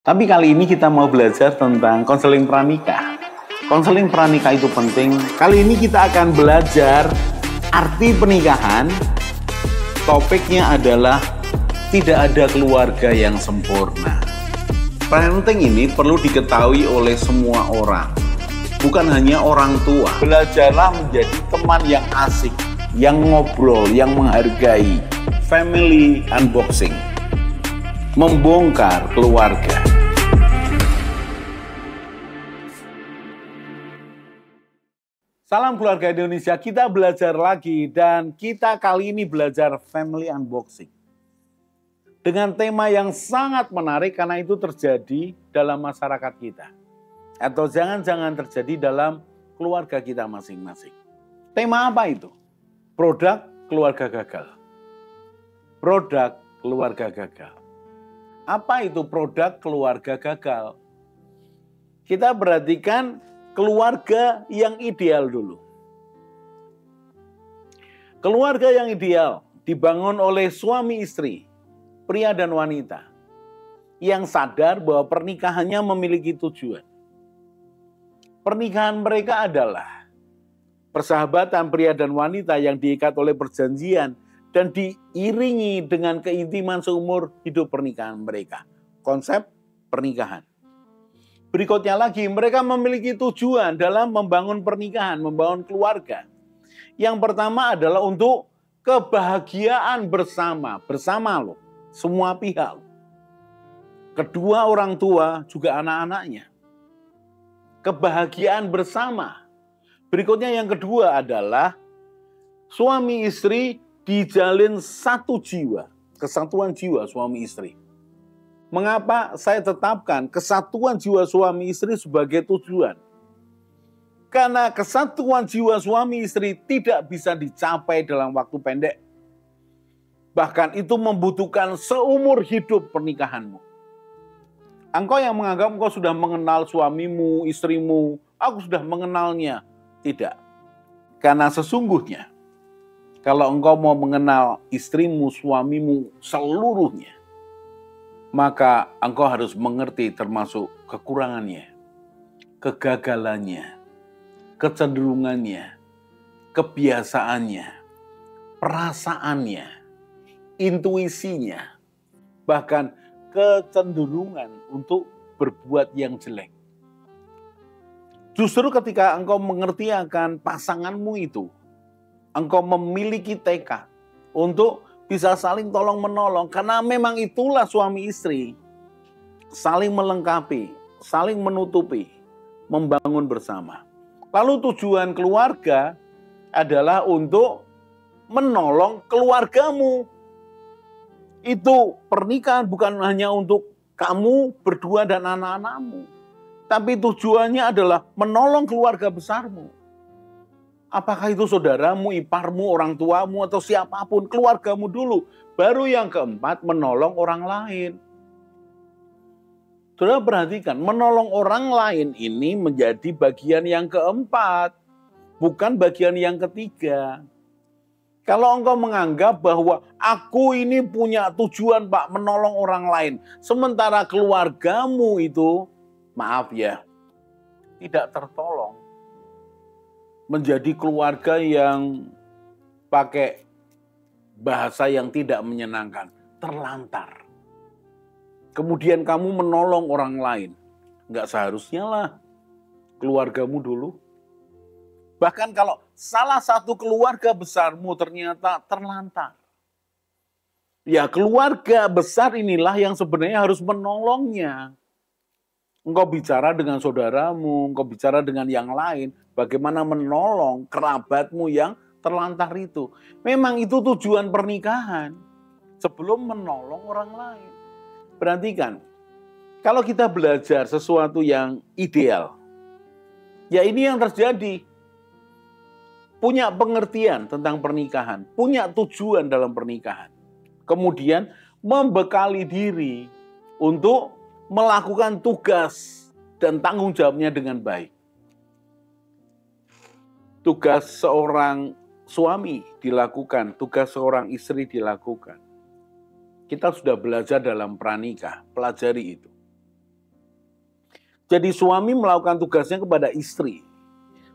Tapi kali ini kita mau belajar tentang konseling pranikah. Konseling pranikah itu penting. Kali ini kita akan belajar arti pernikahan. Topiknya adalah tidak ada keluarga yang sempurna. Parenting ini perlu diketahui oleh semua orang, bukan hanya orang tua. Belajarlah menjadi teman yang asik, yang ngobrol, yang menghargai. Family unboxing. Membongkar keluarga. Salam keluarga Indonesia, kita belajar lagi dan kita kali ini belajar family unboxing. Dengan tema yang sangat menarik karena itu terjadi dalam masyarakat kita. Atau jangan-jangan terjadi dalam keluarga kita masing-masing. Tema apa itu? Produk keluarga gagal. Produk keluarga gagal. Apa itu produk keluarga gagal? Kita perhatikan keluarga yang ideal dulu. Keluarga yang ideal dibangun oleh suami istri, pria dan wanita, yang sadar bahwa pernikahannya memiliki tujuan. Pernikahan mereka adalah persahabatan pria dan wanita yang diikat oleh perjanjian dan diiringi dengan keintiman seumur hidup pernikahan mereka. Konsep pernikahan. Berikutnya lagi, mereka memiliki tujuan dalam membangun pernikahan, membangun keluarga. Yang pertama adalah untuk kebahagiaan bersama. Bersama loh, semua pihak. Kedua orang tua, juga anak-anaknya. Kebahagiaan bersama. Berikutnya yang kedua adalah suami istri dijalin satu jiwa, kesatuan jiwa suami istri. Mengapa saya tetapkan kesatuan jiwa suami istri sebagai tujuan? Karena kesatuan jiwa suami istri tidak bisa dicapai dalam waktu pendek. Bahkan itu membutuhkan seumur hidup pernikahanmu. Engkau yang menganggap engkau sudah mengenal suamimu, istrimu, aku sudah mengenalnya. Tidak. Karena sesungguhnya, kalau engkau mau mengenal istrimu, suamimu seluruhnya, maka engkau harus mengerti termasuk kekurangannya, kegagalannya, kecenderungannya, kebiasaannya, perasaannya, intuisinya, bahkan kecenderungan untuk berbuat yang jelek. Justru ketika engkau mengerti akan pasanganmu itu, engkau memiliki tekad untuk bisa saling tolong-menolong. Karena memang itulah suami istri. Saling melengkapi, saling menutupi, membangun bersama. Lalu tujuan keluarga adalah untuk menolong keluargamu. Itu pernikahan bukan hanya untuk kamu berdua dan anak-anakmu. Tapi tujuannya adalah menolong keluarga besarmu. Apakah itu saudaramu, iparmu, orang tuamu, atau siapapun, keluargamu dulu. Baru yang keempat, menolong orang lain. Saudara perhatikan, menolong orang lain ini menjadi bagian yang keempat. Bukan bagian yang ketiga. Kalau engkau menganggap bahwa aku ini punya tujuan Pak, menolong orang lain. Sementara keluargamu itu, maaf ya, tidak tertolong. Menjadi keluarga yang pakai bahasa yang tidak menyenangkan, terlantar. Kemudian kamu menolong orang lain. Enggak seharusnya lah keluargamu dulu. Bahkan kalau salah satu keluarga besarmu ternyata terlantar. Ya keluarga besar inilah yang sebenarnya harus menolongnya. Engkau bicara dengan saudaramu, engkau bicara dengan yang lain, bagaimana menolong kerabatmu yang terlantar itu. Memang itu tujuan pernikahan, sebelum menolong orang lain. Perhatikan, kalau kita belajar sesuatu yang ideal, ya ini yang terjadi. Punya pengertian tentang pernikahan, punya tujuan dalam pernikahan. Kemudian membekali diri untuk melakukan tugas dan tanggung jawabnya dengan baik. Tugas seorang suami dilakukan, tugas seorang istri dilakukan. Kita sudah belajar dalam pranikah, pelajari itu. Jadi suami melakukan tugasnya kepada istri.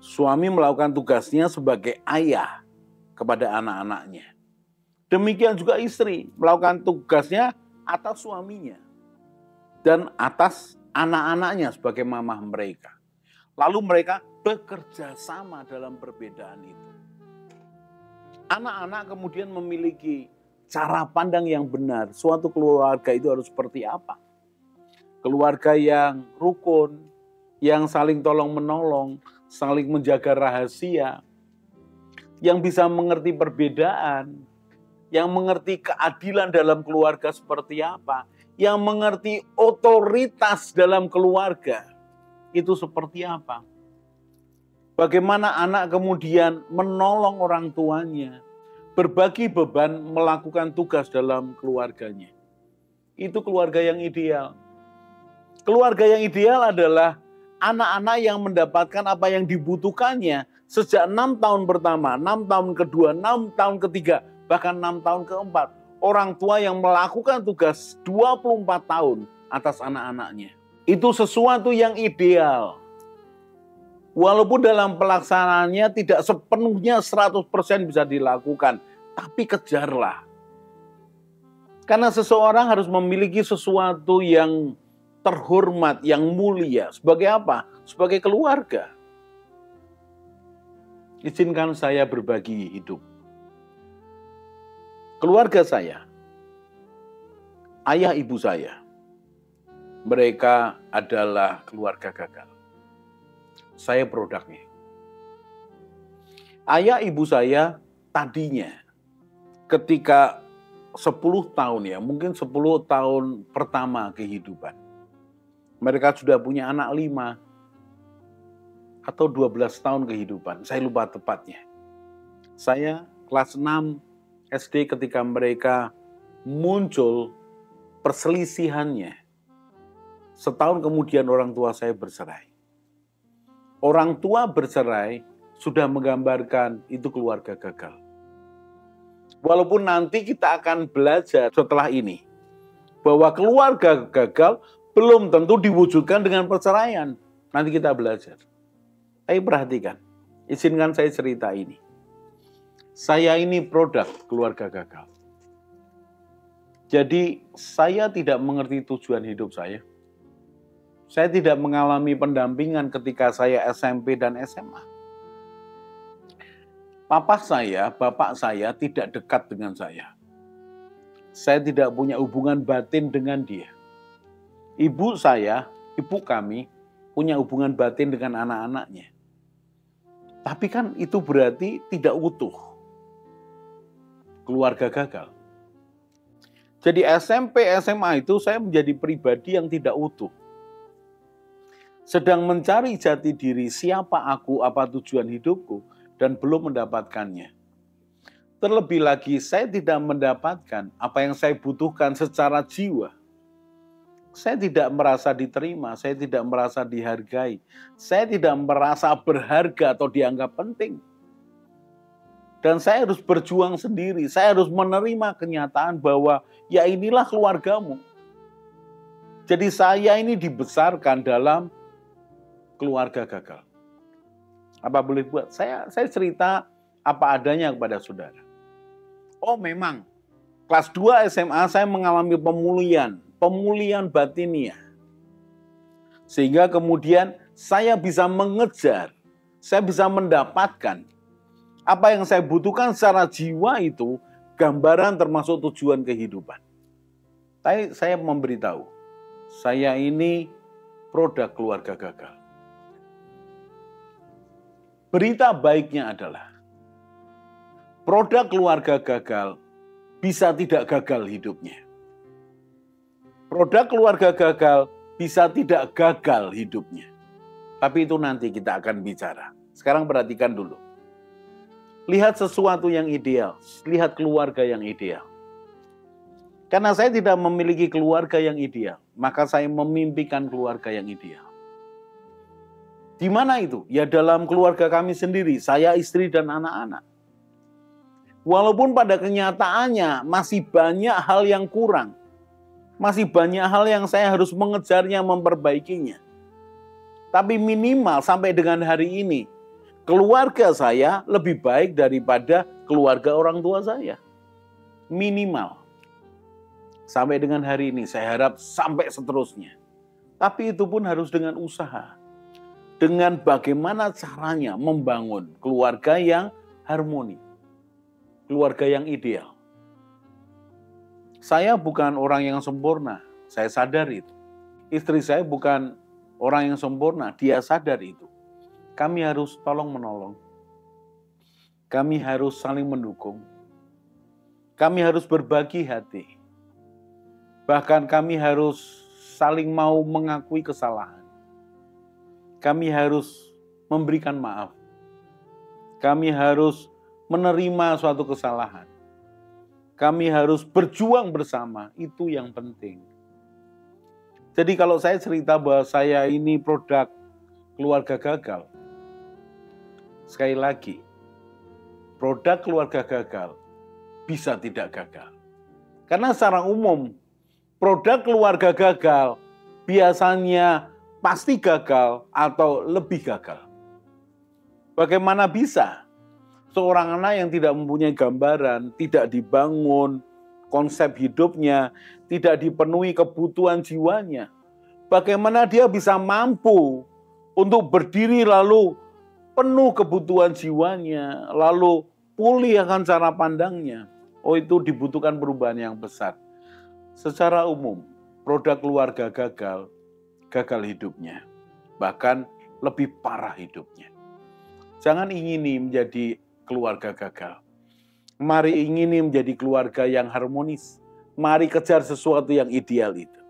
Suami melakukan tugasnya sebagai ayah kepada anak-anaknya. Demikian juga istri melakukan tugasnya atas suaminya dan atas anak-anaknya sebagai mamah mereka. Lalu mereka bekerja sama dalam perbedaan itu. Anak-anak kemudian memiliki cara pandang yang benar. Suatu keluarga itu harus seperti apa? Keluarga yang rukun, yang saling tolong-menolong, saling menjaga rahasia, yang bisa mengerti perbedaan, yang mengerti keadilan dalam keluarga seperti apa, yang mengerti otoritas dalam keluarga itu seperti apa. Bagaimana anak kemudian menolong orang tuanya, berbagi beban, melakukan tugas dalam keluarganya. Itu keluarga yang ideal. Keluarga yang ideal adalah anak-anak yang mendapatkan apa yang dibutuhkannya sejak 6 tahun pertama, 6 tahun kedua, 6 tahun ketiga, bahkan 6 tahun keempat. Orang tua yang melakukan tugas 24 tahun atas anak-anaknya. Itu sesuatu yang ideal. Walaupun dalam pelaksanaannya tidak sepenuhnya 100% bisa dilakukan, tapi kejarlah. Karena seseorang harus memiliki sesuatu yang terhormat, yang mulia. Sebagai apa? Sebagai keluarga. Izinkan saya berbagi hidup. Keluarga saya, ayah ibu saya, mereka adalah keluarga gagal. Saya produknya. Ayah ibu saya tadinya ketika 10 tahun ya, mungkin 10 tahun pertama kehidupan, mereka sudah punya anak 5 atau 12 tahun kehidupan. Saya lupa tepatnya. Saya kelas 6 SD ketika mereka muncul perselisihannya. Setahun kemudian orang tua saya bercerai. Orang tua bercerai sudah menggambarkan itu keluarga gagal. Walaupun nanti kita akan belajar setelah ini bahwa keluarga gagal belum tentu diwujudkan dengan perceraian. Nanti kita belajar. Tapi perhatikan, izinkan saya cerita ini. Saya ini produk keluarga gagal. Jadi saya tidak mengerti tujuan hidup saya. Saya tidak mengalami pendampingan ketika saya SMP dan SMA. Bapak saya tidak dekat dengan saya. Saya tidak punya hubungan batin dengan dia. Ibu kami punya hubungan batin dengan anak-anaknya. Tapi kan itu berarti tidak utuh. Keluarga gagal. Jadi SMP, SMA itu saya menjadi pribadi yang tidak utuh. Sedang mencari jati diri siapa aku, apa tujuan hidupku, dan belum mendapatkannya. Terlebih lagi saya tidak mendapatkan apa yang saya butuhkan secara jiwa. Saya tidak merasa diterima, saya tidak merasa dihargai, saya tidak merasa berharga atau dianggap penting. Dan saya harus berjuang sendiri, saya harus menerima kenyataan bahwa ya inilah keluargamu. Jadi saya ini dibesarkan dalam keluarga gagal. Apa boleh buat? Saya cerita apa adanya kepada saudara. Oh memang, kelas 2 SMA saya mengalami pemulihan batinia. Sehingga kemudian saya bisa mengejar, saya bisa mendapatkan apa yang saya butuhkan secara jiwa itu, gambaran termasuk tujuan kehidupan. Tapi saya memberitahu, saya ini produk keluarga gagal. Berita baiknya adalah, produk keluarga gagal bisa tidak gagal hidupnya. Produk keluarga gagal bisa tidak gagal hidupnya. Tapi itu nanti kita akan bicara. Sekarang perhatikan dulu. Lihat sesuatu yang ideal. Lihat keluarga yang ideal. Karena saya tidak memiliki keluarga yang ideal, maka saya memimpikan keluarga yang ideal. Di mana itu? Ya dalam keluarga kami sendiri, saya, istri, dan anak-anak. Walaupun pada kenyataannya masih banyak hal yang kurang. Masih banyak hal yang saya harus mengejarnya, memperbaikinya. Tapi minimal sampai dengan hari ini, keluarga saya lebih baik daripada keluarga orang tua saya. Minimal. Sampai dengan hari ini, saya harap sampai seterusnya. Tapi itu pun harus dengan usaha. Dengan bagaimana caranya membangun keluarga yang harmoni. Keluarga yang ideal. Saya bukan orang yang sempurna, saya sadar itu. Istri saya bukan orang yang sempurna, dia sadar itu. Kami harus tolong-menolong. Kami harus saling mendukung. Kami harus berbagi hati. Bahkan kami harus saling mau mengakui kesalahan. Kami harus memberikan maaf. Kami harus menerima suatu kesalahan. Kami harus berjuang bersama, itu yang penting. Jadi kalau saya cerita bahwa saya ini produk keluarga gagal, sekali lagi, produk keluarga gagal bisa tidak gagal. Karena secara umum, produk keluarga gagal biasanya pasti gagal atau lebih gagal. Bagaimana bisa seorang anak yang tidak mempunyai gambaran, tidak dibangun konsep hidupnya, tidak dipenuhi kebutuhan jiwanya, bagaimana dia bisa mampu untuk berdiri lalu penuh kebutuhan jiwanya, lalu pulih akan cara pandangnya? Oh, itu dibutuhkan perubahan yang besar. Secara umum, produk keluarga gagal, gagal hidupnya. Bahkan lebih parah hidupnya. Jangan ingini menjadi keluarga gagal. Mari ingini menjadi keluarga yang harmonis. Mari kejar sesuatu yang ideal itu.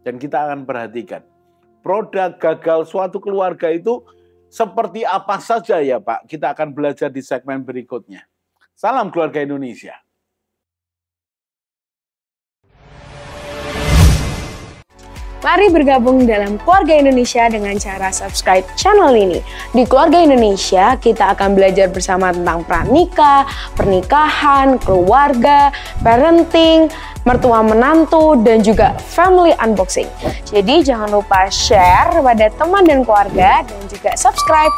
Dan kita akan perhatikan, produk gagal suatu keluarga itu seperti apa saja ya Pak? Kita akan belajar di segmen berikutnya. Salam keluarga Indonesia. Mari bergabung dalam Keluarga Indonesia dengan cara subscribe channel ini. Di Keluarga Indonesia, kita akan belajar bersama tentang pranikah, pernikahan, keluarga, parenting, mertua menantu, dan juga family unboxing. Jadi jangan lupa share kepada teman dan keluarga dan juga subscribe.